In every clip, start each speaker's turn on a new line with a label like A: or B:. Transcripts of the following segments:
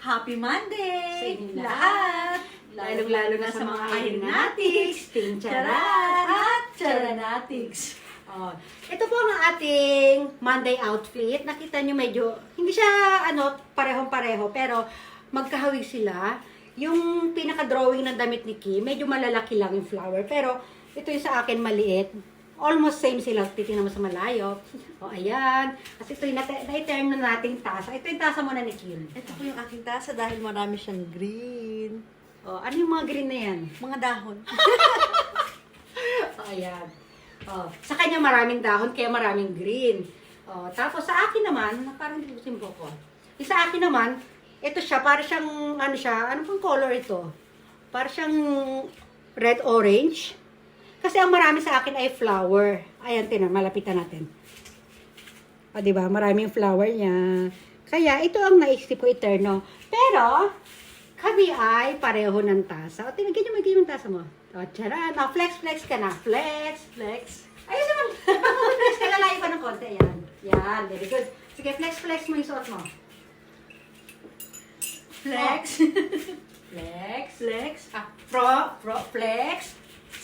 A: Happy Monday!
B: Sa inyo lahat!
A: Lalong-lalo na sa mga aeronautics,
B: Charat
A: at charanatics.
B: Oh, ito po ang ating Monday outfit. Nakita nyo medyo, hindi siya parehong-pareho, pero magkahawig sila. Yung pinaka-drawing ng damit ni Kim, medyo malalaki lang yung flower. Pero ito yung sa akin maliit. Almost same sila. Titingnan mo sa malayo. O, ayan. At ito yung na-turn na nating tasa. Ito yung tasa muna ni Kim.
A: Ito po yung aking tasa dahil marami siyang green.
B: O, ano yung mga green na yan?
A: Mga dahon.
B: O, ayan. O, sa kanya maraming dahon, kaya maraming green. O, tapos sa akin naman, parang hindi ko simbo ko. Yung sa akin naman, ito siya, para siyang, ano pong color ito? Para siyang red-orange. Kasi ang marami sa akin ay flower. Ayan, tinan, malapitan natin. O, diba? Maraming flower niya. Kaya, ito ang naisip ko, eterno. Pero, kami ay pareho ng tasa. O, tinagyan nyo, magiging yung tasa mo. O, tsaran. O, flex ka na. Flex. Ayun naman. Flex ka, lalayo pa ng konti. Ayan. Yan, very good. Sige, flex mo yung suot mo.
A: Flex.
B: Flex. Flex.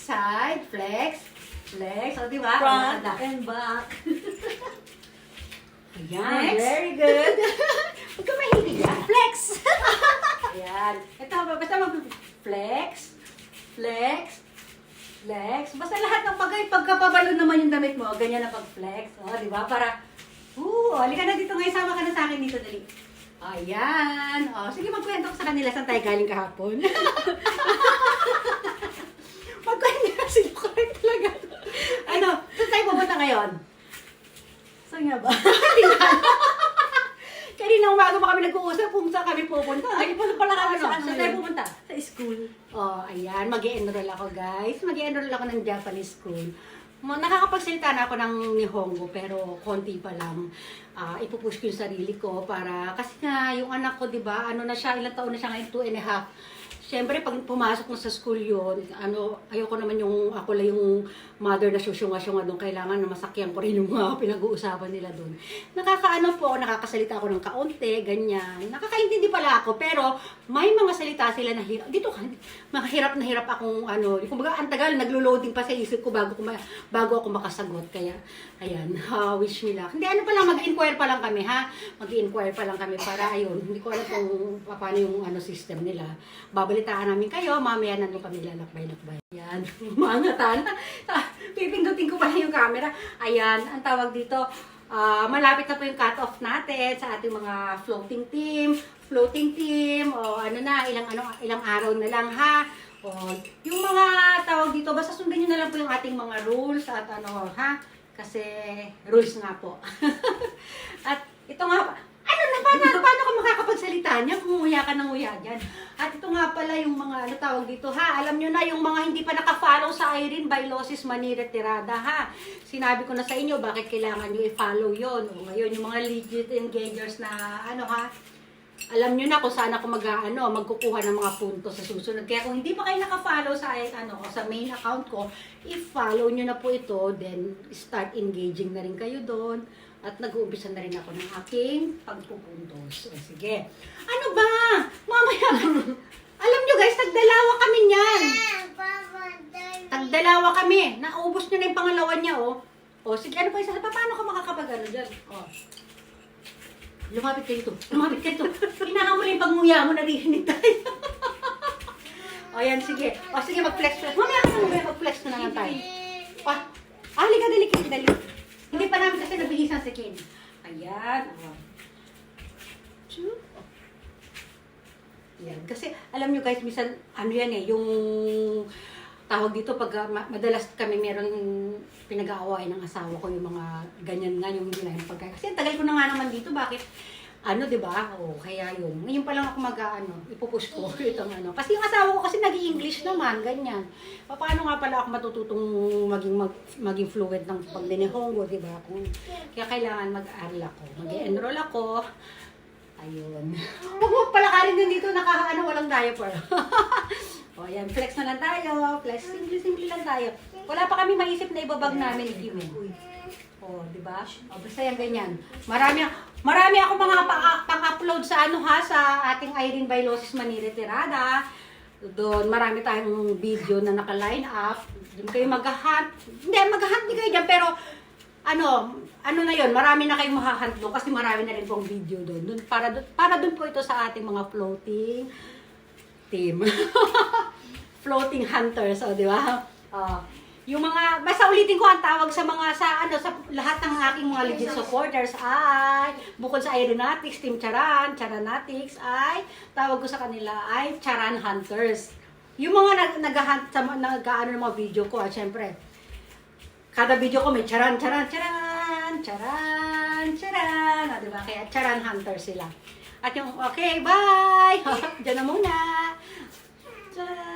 B: Side, flex. O, diba?
A: Front and back.
B: Ayan,
A: Next.
B: very good. Huwag ka mahilig yan.
A: Flex.
B: Ayan. Ito, basta mag-flex. Basta lahat ng pagkapabalo naman yung damit mo, ganyan na pag-flex. O, diba? Para, halika na dito ngayon, sama ka na sa akin dito, dali. Ayan. O, sige, magkwento ko sa kanila saan tayo galing kahapon. Magkwento na sila, correct talaga. Saan tayo pupunta ngayon?
A: Saan nga ba?
B: Kanina umaga pa kami nag-uusap kung saan kami pupunta.
A: Ay, pala kami sa
B: Saan tayo pupunta?
A: Sa school.
B: Oh, ayan. Mag-i-enroll ako, guys. Mag-i-enroll ako ng Japanese school. Nakakapagsalita na ako ng Nihongo, pero konti pa lang. Ipupush ko yung sarili ko para, kasi nga, yung anak ko, di ba, ilang taon na siya ngayon, 2.5. Siyempre, pag pumasok mo sa school yun, ayoko naman ako lang yung mother na susyunga-syunga doon. Kailangan na masakyan ko rin yung mga pinag-uusapan nila doon. Nakakasalita ako ng kaunti, ganyan. Nakakaintindi pala ako, pero may mga salita sila na hirap. Dito, mahirap na hirap akong, kumbaga, ang tagal, naglo-loading pa sa isip ko bago ako makasagot. Kaya, ayan, wish me luck. Hindi, mag-inquire pa lang kami, ha? Mag-inquire pa lang kami para, ayun, hindi ko alam kung paano yung system nila. Babalitaan namin kayo, mamaya nandun kami lalakbay-lakbay. Ayan, umangatan. Pipindutin ko pa yung camera. Ayan, ang tawag dito, malapit na po yung cut-off natin sa ating mga floating team, o ilang araw na lang, ha? O, yung mga tawag dito, basta sundan nyo na lang po yung ating mga rules at ha? Kasi rules nga po. At ito nga pa, paano ka makakapagsalita niya kung nguya ka ng nguya dyan? At ito nga pala yung mga, tawag dito, ha? Alam nyo na, yung mga hindi pa naka-follow sa Irene Bailosis Maniretirada, ha? Sinabi ko na sa inyo, bakit kailangan nyo i-follow yon. O ngayon, yung mga legit engagers na, ha? Alam nyo na kung saan ako magkukuha ng mga puntos sa susunod. Kaya kung hindi pa kayo naka-follow sa, sa main account ko, i-follow nyo na po ito, then start engaging na rin kayo doon. At nag-uumpisa na rin ako ng aking pagpupuntos. O, sige. Ano ba? Mamaya. Alam nyo guys, tagdalawa kami niyan. Tagdalawa kami. Naubos nyo na yung pangalawa niya, oh. O, sige, ano pa isa? Paano ka makakapag dyan? O. Lumapit kayo ito. Kailangan mo rin yung pag-nguya mo, naririnig tayo. O, yan, sige. O, sige, mag-flex. Mamaya mag-flex na lang tayo. O, halika, dali. Hindi pa namin kasi nabihisan si Ken. Ayan. Ayan. Kasi, alam nyo guys, minsan, yung tawag dito, pag madalas kami meron pinag-aaway ng asawa ko, yung mga ganyan nga, yung hindi na yung pagkain. Kasi tagal ko na nga naman dito, bakit? Diba? O, kaya yun. Ngayon pa lang ako ipupush ko itong Kasi yung asawa ko kasi nag-i-English naman, ganyan. Paano nga pala ako matututong maging fluent ng pagdinihongo, diba? Kaya kailangan mag-aral ako. Mag-enroll ako. Ayun. Huwag mo palakarin din dito, walang diaper. O, ayan. Flex na lang tayo. Flex, simple lang tayo. Wala pa kami maisip na ibabag namin ni Kim. O, di ba? O, basta yan ganyan. Marami ako mga pang-upload sa sa ating Irene Bailosis Manila Tirada. Doon, marami tayong video na naka-line up. Doon kayo mag-hunt. Hindi, mag-hunt din kayo dyan, pero ano na yon, marami na kayong mahahunt doon kasi marami na rin pong video doon. Para doon po ito sa ating mga floating team. Floating hunters, di ba? Yung mga, basta ulitin ko ang tawag sa mga, sa lahat ng aking mga legit supporters ay, bukod sa Aeronautics, Team Charan, Charanatics, ay, tawag ko sa kanila ay Charan Hunters. Yung mga nag-hunt, nag-ano ng mga video ko, syempre, kada video ko may Charan, Charan, Charan, Charan, Charan, diba? Kaya Charan Hunters sila. At yung, okay, bye! Diyan na muna. Charan!